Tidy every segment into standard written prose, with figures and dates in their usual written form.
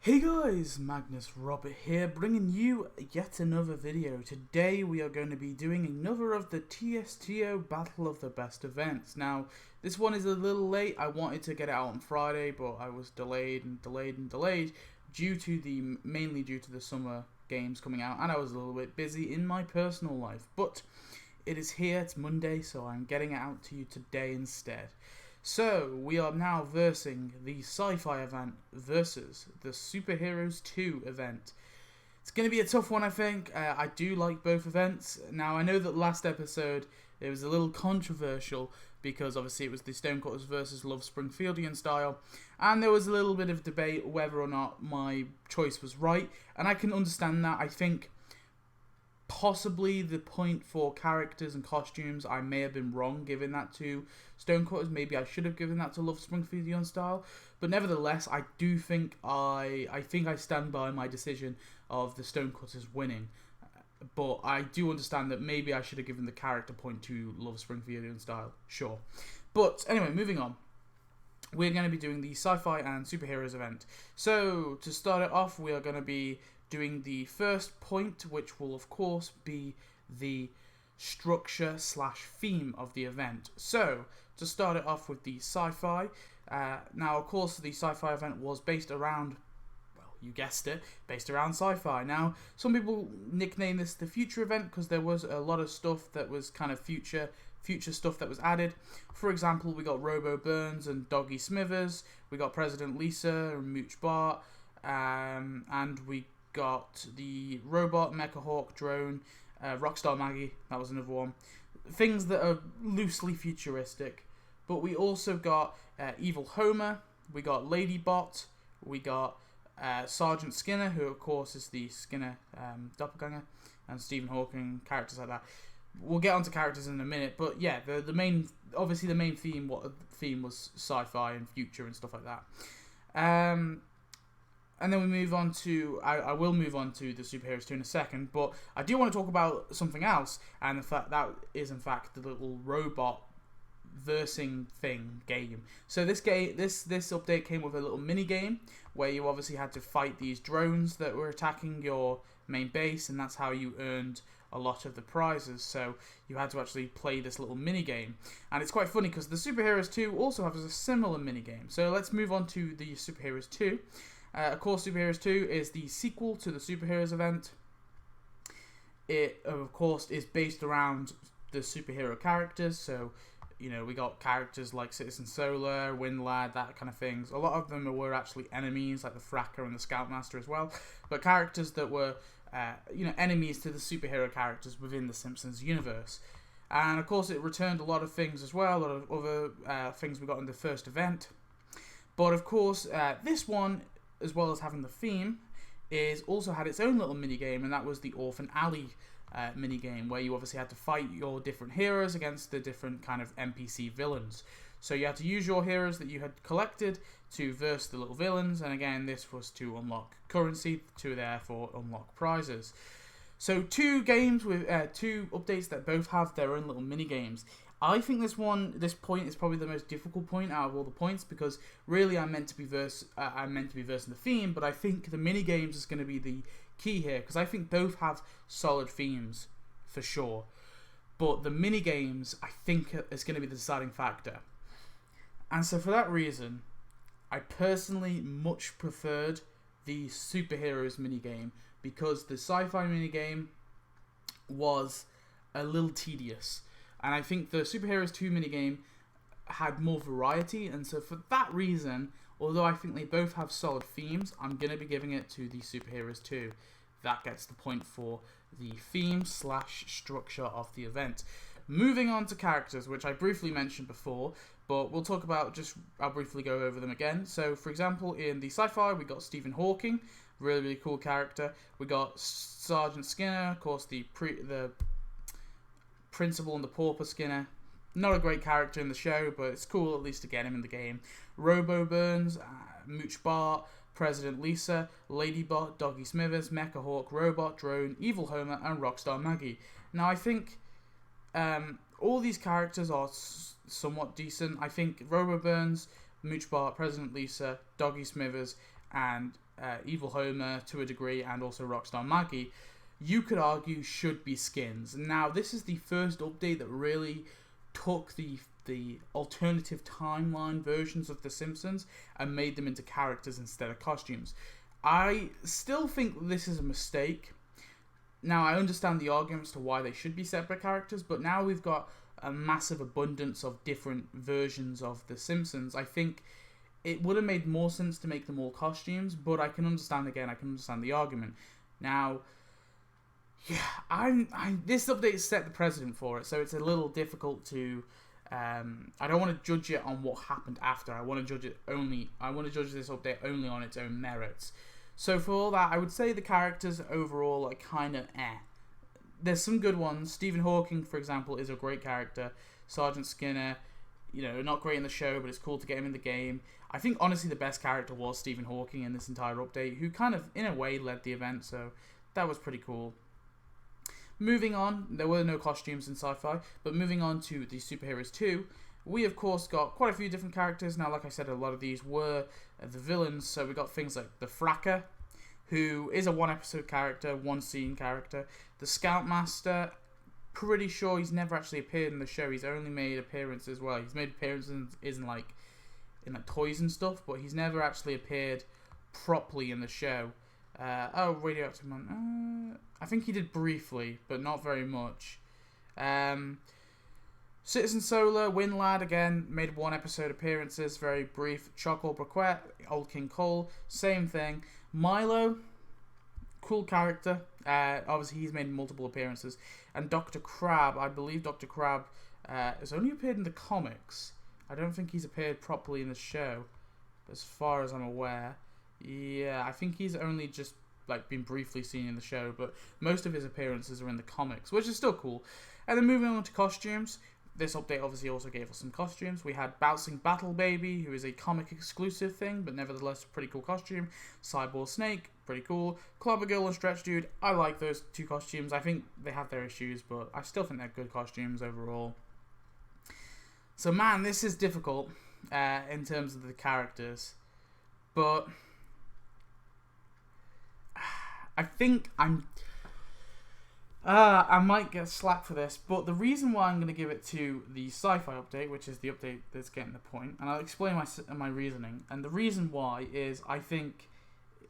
Hey guys, Magnus Robert here, bringing you yet another video. Today we are going to be doing another of the TSTO Battle of the Best events. Now, this one is a little late. I wanted to get it out on Friday, but I was delayed mainly due to the summer games coming out, and I was a little bit busy in my personal life. But it is here, it's Monday, so I'm getting it out to you today instead. So, we are now versing the SciFi event versus the Superheroes 2 event. It's going to be a tough one, I think. I do like both events. Now, I know that last episode it was a little controversial because obviously it was the Stonecutters versus Love Springfieldian style, and there was a little bit of debate whether or not my choice was right, and I can understand that. I think possibly the point for characters and costumes, I may have been wrong giving that to Stonecutters. Maybe I should have given that to Love Springfieldian style. But nevertheless, I do think I stand by my decision of the Stonecutters winning. But I do understand that maybe I should have given the character point to Love Springfieldian style. Sure. But anyway, moving on. We're going to be doing the Sci-Fi and Superheroes event. So, to start it off, we are going to be doing the first point, which will of course be the structure / theme of the event. So, to start it off with the Sci-Fi, now of course the Sci-Fi event was based around, well, you guessed it, based around sci-fi. Now, some people nickname this the future event because there was a lot of stuff that was kind of future stuff that was added. For example, we got Robo Burns and Doggy Smithers, we got President Lisa and Mooch Bart, and we got the robot, Mecha Hawk, drone, Rockstar Maggie, that was another one. Things that are loosely futuristic. But we also got Evil Homer, we got Ladybot, we got Sergeant Skinner, who of course is the Skinner doppelganger, and Stephen Hawking, characters like that. We'll get onto characters in a minute, but yeah, the main theme was sci-fi and future and stuff like that. And then we move on to, I will move on to the Superheroes 2 in a second, but I do want to talk about something else, and the fact that is in fact the little robot versing thing game. So this update came with a little mini game where you obviously had to fight these drones that were attacking your main base, and that's how you earned a lot of the prizes. So you had to actually play this little mini game, and it's quite funny because the Superheroes 2 also has a similar mini game. So let's move on to the Superheroes 2. Of course, Superheroes 2 is the sequel to the Superheroes event. It, of course, is based around the superhero characters. So, you know, we got characters like Citizen Solar, Windlad, that kind of things. A lot of them were actually enemies, like the Fracker and the Scoutmaster as well. But characters that were, enemies to the superhero characters within the Simpsons universe. And, of course, it returned a lot of things as well, a lot of other things we got in the first event. But, of course, this one, as well as having the theme, is also had its own little mini game, and that was the Orphan Alley mini game, where you obviously had to fight your different heroes against the different kind of NPC villains. So you had to use your heroes that you had collected to verse the little villains, and again, this was to unlock currency, to therefore unlock prizes. So two games with two updates that both have their own little mini games. I think this point is probably the most difficult point out of all the points, because really I'm meant to be versing the theme, but I think the mini games is going to be the key here, because I think both have solid themes for sure, but the mini games I think is going to be the deciding factor. And so for that reason, I personally much preferred the Superheroes mini game, because the Sci-Fi mini game was a little tedious. And I think the Superheroes 2 minigame had more variety, and so for that reason, although I think they both have solid themes, I'm going to be giving it to the Superheroes 2. That gets the point for the theme / structure of the event. Moving on to characters, which I briefly mentioned before, but we'll talk about, I'll briefly go over them again. So, for example, in the Sci-Fi, we got Stephen Hawking, really cool character. We got Sergeant Skinner, of course, the Principal and the Pauper Skinner. Not a great character in the show, but it's cool at least to get him in the game. Robo Burns, Mooch Bart, President Lisa, Ladybot, Doggy Smithers, Mecha Hawk, Robot, Drone, Evil Homer, and Rockstar Maggie. Now, I think all these characters are somewhat decent. I think Robo Burns, Mooch Bart, President Lisa, Doggy Smithers, and Evil Homer to a degree, and also Rockstar Maggie, you could argue should be skins. Now, this is the first update that really took the alternative timeline versions of The Simpsons and made them into characters instead of costumes. I still think this is a mistake. Now, I understand the arguments to why they should be separate characters, but now we've got a massive abundance of different versions of The Simpsons. I think it would have made more sense to make them all costumes, but I can understand the argument. Now, yeah, this update set the precedent for it, so it's a little difficult to. I don't want to judge it on what happened after. I want to judge this update only on its own merits. So for all that, I would say the characters overall are kind of There's some good ones. Stephen Hawking, for example, is a great character. Sergeant Skinner, not great in the show, but it's cool to get him in the game. I think, honestly, the best character was Stephen Hawking in this entire update, who kind of, in a way, led the event, so that was pretty cool. Moving on, there were no costumes in SciFi, but moving on to the Superheroes 2, we, of course, got quite a few different characters. Now, like I said, a lot of these were the villains, so we got things like the Fracker, who is a one-episode character, one-scene character. The Scoutmaster, pretty sure he's never actually appeared in the show. He's only made appearances, he's made appearances in toys and stuff, but he's never actually appeared properly in the show. Radioactive Man. I think he did briefly, but not very much. Citizen Solar, Wind Lad, again, made one episode appearances, very brief. Charcoal Briquette, Old King Cole, same thing. Milo, cool character. Obviously, he's made multiple appearances. And Dr. Crab, I believe Dr. Crab has only appeared in the comics. I don't think he's appeared properly in the show, as far as I'm aware. Yeah, I think he's only just been briefly seen in the show, but most of his appearances are in the comics, which is still cool. And then moving on to costumes, this update obviously also gave us some costumes. We had Bouncing Battle Baby, who is a comic exclusive thing, but nevertheless a pretty cool costume. Cyborg Snake, pretty cool. Clobber Girl and Stretch Dude, I like those two costumes. I think they have their issues, but I still think they're good costumes overall. So man, this is difficult in terms of the characters, but I think I might get slack for this, but the reason why I'm going to give it to the SciFi update, which is the update that's getting the point, and I'll explain my reasoning. And the reason why is I think,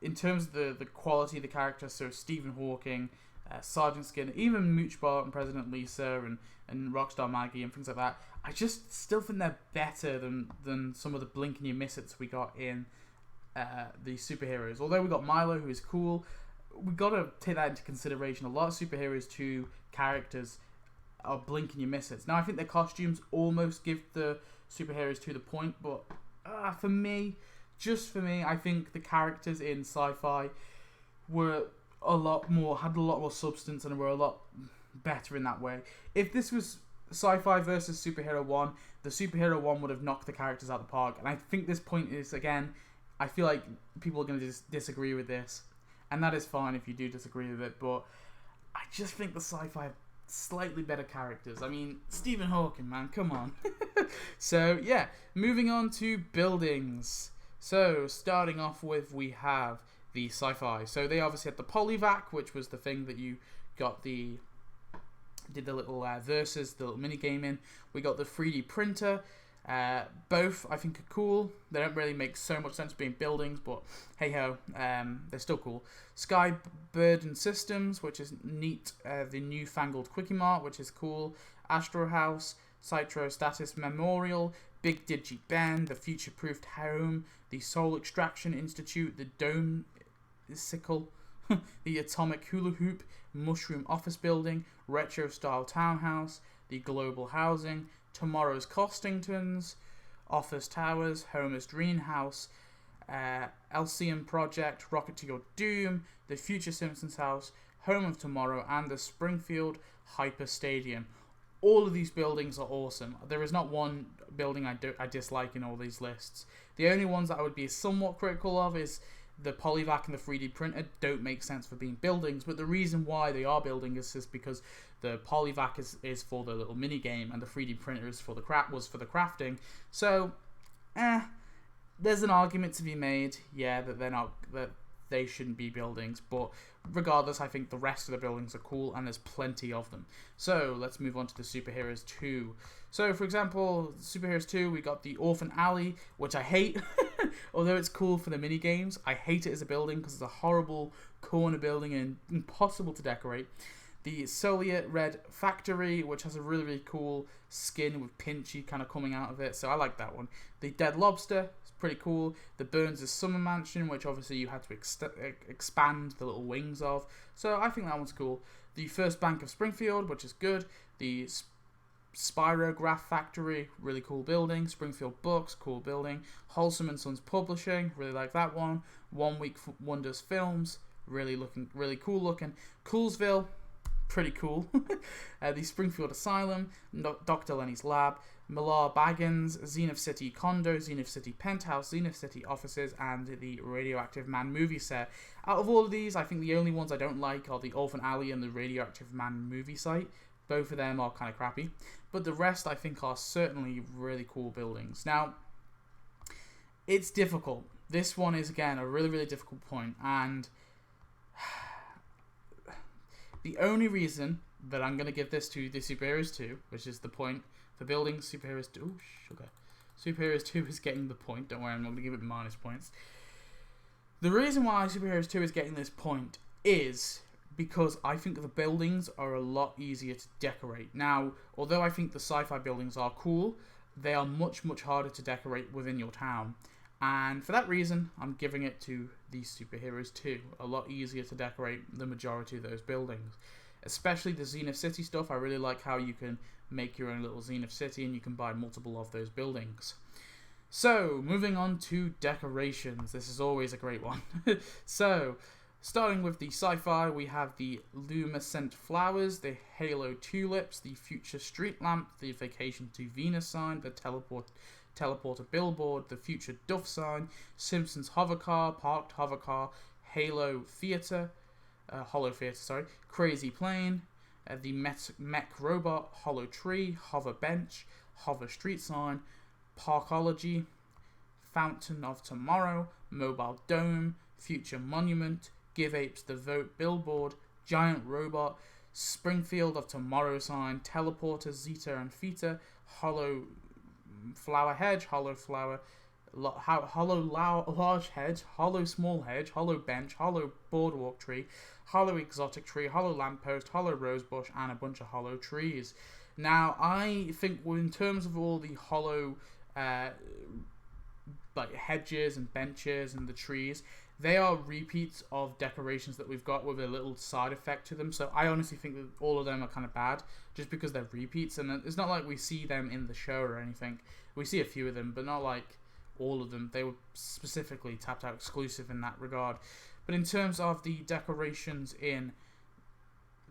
in terms of the quality of the characters, so Stephen Hawking, Sergeant Skinner, even Mooch Bart and President Lisa and Rockstar Maggie and things like that, I just still think they're better than some of the blink and you miss it's we got in the superheroes. Although we got Milo, who is cool, we got to take that into consideration. A lot of Superheroes 2 characters are blink and you miss it. Now, I think their costumes almost give the Superheroes 2 the point, but for me, I think the characters in SciFi were had a lot more substance and were a lot better in that way. If this was SciFi versus Superhero 1, the Superhero 1 would have knocked the characters out of the park. And I think this point is, again, I feel like people are going to disagree with this. And that is fine if you do disagree with it, but I just think the SciFi have slightly better characters. I mean, Stephen Hawking, man, come on. So, yeah, moving on to buildings. So, starting off with, we have the SciFi. So, they obviously had the Polyvac, which was the thing that you got did the little versus, the little mini game in. We got the 3D printer. Both, I think, are cool. They don't really make so much sense being buildings, but hey-ho, they're still cool. Skybird and Systems, which is neat. The newfangled Quickie Mart, which is cool. Astro House, Citro Status Memorial, Big Digi Ben, the Future-Proofed Home, the Soul Extraction Institute, the Dome Sickle, the Atomic Hula Hoop, Mushroom Office Building, Retro-Style Townhouse, the Global Housing, Tomorrow's Costingtons, Office Towers, Homer's Greenhouse, Elysium Project, Rocket to Your Doom, the Future Simpsons House, Home of Tomorrow, and the Springfield Hyper Stadium. All of these buildings are awesome. There is not one building I dislike in all these lists. The only ones that I would be somewhat critical of is the Polyvac and the 3D printer don't make sense for being buildings, but the reason why they are buildings is just because the Polyvac is for the little mini game and the 3D printer is for the crafting. So, there's an argument to be made, yeah, that they shouldn't be buildings. But regardless, I think the rest of the buildings are cool, and there's plenty of them. So let's move on to the Superheroes 2. So, for example, Superheroes 2, we got the Orphan Alley, which I hate. Although it's cool for the mini games, I hate it as a building because it's a horrible corner building and impossible to decorate. The Soviet Red Factory, which has a really, really cool skin with Pinchy kind of coming out of it, so I like that one. The Dead Lobster is pretty cool. The Burns' Summer Mansion, which obviously you had to expand the little wings of, so I think that one's cool. The First Bank of Springfield, which is good. The Spirograph Factory, really cool building. Springfield Books, cool building. Wholesome and Sons Publishing, really like that one. One Week Wonders Films, really cool looking. Coolsville, pretty cool. The Springfield Asylum, Dr. Lenny's Lab, Millar Baggins, Zenith City Condo, Zenith City Penthouse, Zenith City Offices, and the Radioactive Man movie set. Out of all of these, I think the only ones I don't like are the Orphan Alley and the Radioactive Man movie site. Both of them are kind of crappy. But the rest, I think, are certainly really cool buildings. Now, it's difficult. This one is, again, a really, really difficult point. And the only reason that I'm going to give this to the Superheroes 2, which is the point for building Superheroes 2. Oh, sugar. Superheroes 2 is getting the point. Don't worry, I'm not going to give it minus points. The reason why Superheroes 2 is getting this point is because I think the buildings are a lot easier to decorate. Now, although I think the sci-fi buildings are cool, they are much, much harder to decorate within your town. And for that reason, I'm giving it to the Superheroes 2. A lot easier to decorate the majority of those buildings. Especially the Zenith City stuff. I really like how you can make your own little Zenith City and you can buy multiple of those buildings. So, moving on to decorations. This is always a great one. So, starting with the sci-fi, we have the Lumescent Flowers, the Halo Tulips, the Future Street Lamp, the Vacation to Venus sign, the Teleporter Billboard, the Future Duff sign, Simpsons Hovercar, Parked Hovercar, Halo Theater, Hollow Theater, sorry, Crazy Plane, the Mech Robot, Hollow Tree, Hover Bench, Hover Street sign, Parkology, Fountain of Tomorrow, Mobile Dome, Future Monument, Give Apes the Vote Billboard, Giant Robot, Springfield of Tomorrow sign, Teleporter, Zeta and Theta, Hollow Flower Hedge, Hollow Flower, Hollow Large Hedge, Hollow Small Hedge, Hollow Bench, Hollow Boardwalk Tree, Hollow Exotic Tree, Hollow Lamppost, Hollow Rosebush, and a bunch of hollow trees. Now, I think in terms of all the hollow like hedges and benches and the trees, they are repeats of decorations that we've got with a little side effect to them. So I honestly think that all of them are kind of bad just because they're repeats. And it's not like we see them in the show or anything. We see a few of them, but not like all of them. They were specifically tapped out exclusive in that regard. But in terms of the decorations in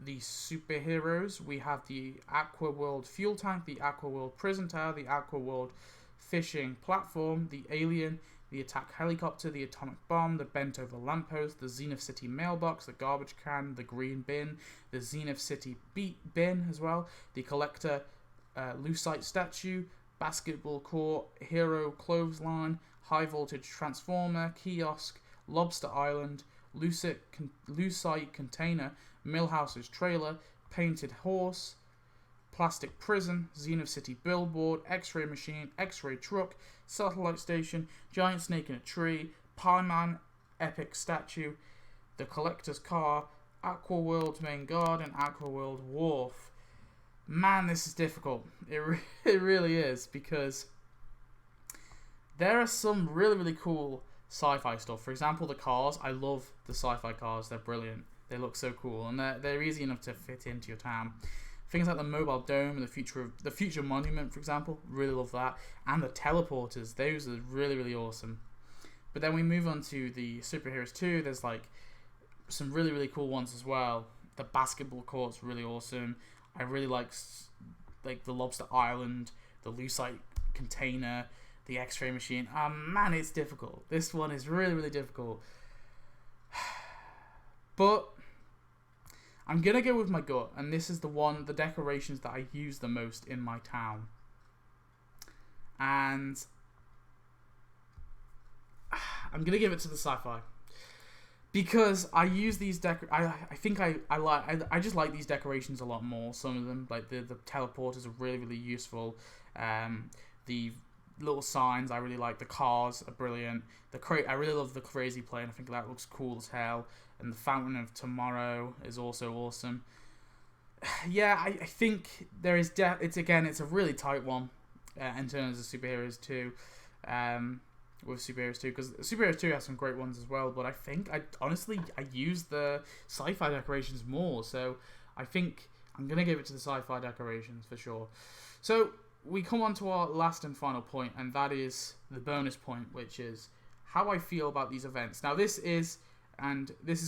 the superheroes, we have the Aqua World Fuel Tank, the Aqua World Prison Tower, the Aqua World Fishing Platform, the Alien, the Attack Helicopter, the Atomic Bomb, the Bent Over Lamppost, the Zenith City Mailbox, the Garbage Can, the Green Bin, the Zenith City Bin as well, the Collector Lucite Statue, Basketball Court, Hero Clothesline, High Voltage Transformer, Kiosk, Lobster Island, Lucite Container, Millhouse's Trailer, Painted Horse, Plastic Prison, Zenith City Billboard, X-Ray Machine, X-Ray Truck, Satellite Station, Giant Snake in a Tree, Pie Man, Epic Statue, The Collector's Car, Aqua World Main Garden, Aqua World Wharf. Man, this is difficult. It really is, because there are some really, really cool sci-fi stuff. For example, the cars. I love the sci-fi cars. They're brilliant. They look so cool, and they're easy enough to fit into your town. Things like the Mobile Dome and the Future Monument, for example, really love that. And the teleporters, those are really, really awesome. But then we move on to the Superheroes 2. There's like some really, really cool ones as well. The basketball court's really awesome. I really like the Lobster Island, the Lucite Container, the X-Ray Machine. Man, it's difficult. This one is really, really difficult. But I'm going to go with my gut, and this is the decorations that I use the most in my town. And I'm going to give it to the sci-fi. Because I use these I think I just like these decorations a lot more. Some of them, like the teleporters, are really useful. The little signs I really like. The cars are brilliant. I really love the crazy plane. I think that looks cool as hell. And the Fountain of Tomorrow is also awesome. Yeah, I think there is. It's a really tight one in terms of Superheroes 2. With Superheroes 2, because Superheroes 2 has some great ones as well, but I think I use the sci-fi decorations more, so I think I'm gonna give it to the sci-fi decorations for sure. So we come on to our last and final point, and that is the bonus point, which is how I feel about these events. Now this is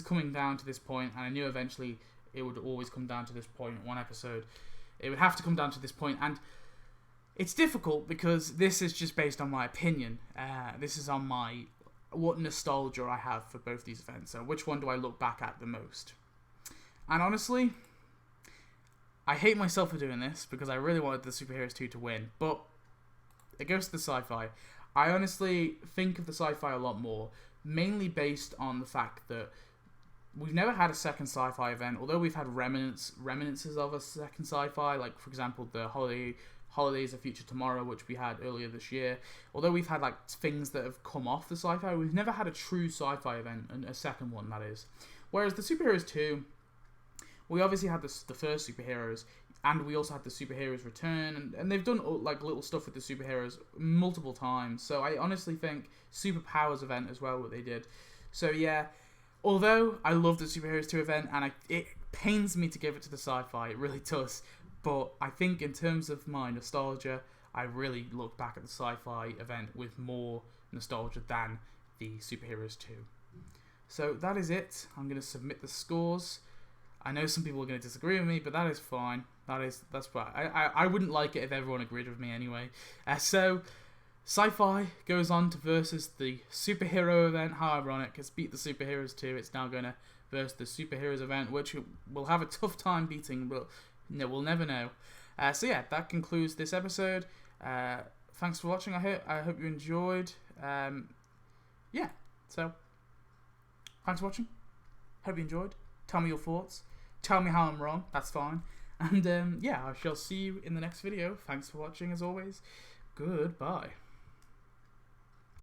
coming down to this point, and I knew eventually it would always come down to this point in one episode. It would have to come down to this point, and it's difficult because this is just based on my opinion. This is on what nostalgia I have for both these events. So which one do I look back at the most? And honestly, I hate myself for doing this because I really wanted the Superheroes 2 to win. But it goes to the sci-fi. I honestly think of the sci-fi a lot more, mainly based on the fact that we've never had a second sci-fi event, although we've had reminiscences of a second sci-fi, like for example the Holidays of Future Tomorrow, which we had earlier this year. Although we've had like things that have come off the sci-fi, we've never had a true sci-fi event, and a second one, that is. Whereas the Superheroes 2, we obviously had the first Superheroes, and we also had the Superheroes Return, and they've done like little stuff with the Superheroes multiple times. So I honestly think Superpowers event as well, what they did. So yeah, although I love the Superheroes 2 event, and it pains me to give it to the sci-fi, it really does. But I think in terms of my nostalgia, I really look back at the sci-fi event with more nostalgia than the Superheroes 2. So that is it. I'm going to submit the scores. I know some people are going to disagree with me, but that is fine. That's fine. I wouldn't like it if everyone agreed with me anyway. So Sci-Fi goes on to versus the superhero event. How ironic. It's beat the Superheroes 2. It's now going to versus the Superheroes event, which will have a tough time beating, but no, we'll never know. So yeah, that concludes this episode. Thanks for watching. I hope you enjoyed. Yeah, so thanks for watching. Hope you enjoyed. Tell me your thoughts. Tell me how I'm wrong. That's fine. And yeah, I shall see you in the next video. Thanks for watching as always. Goodbye.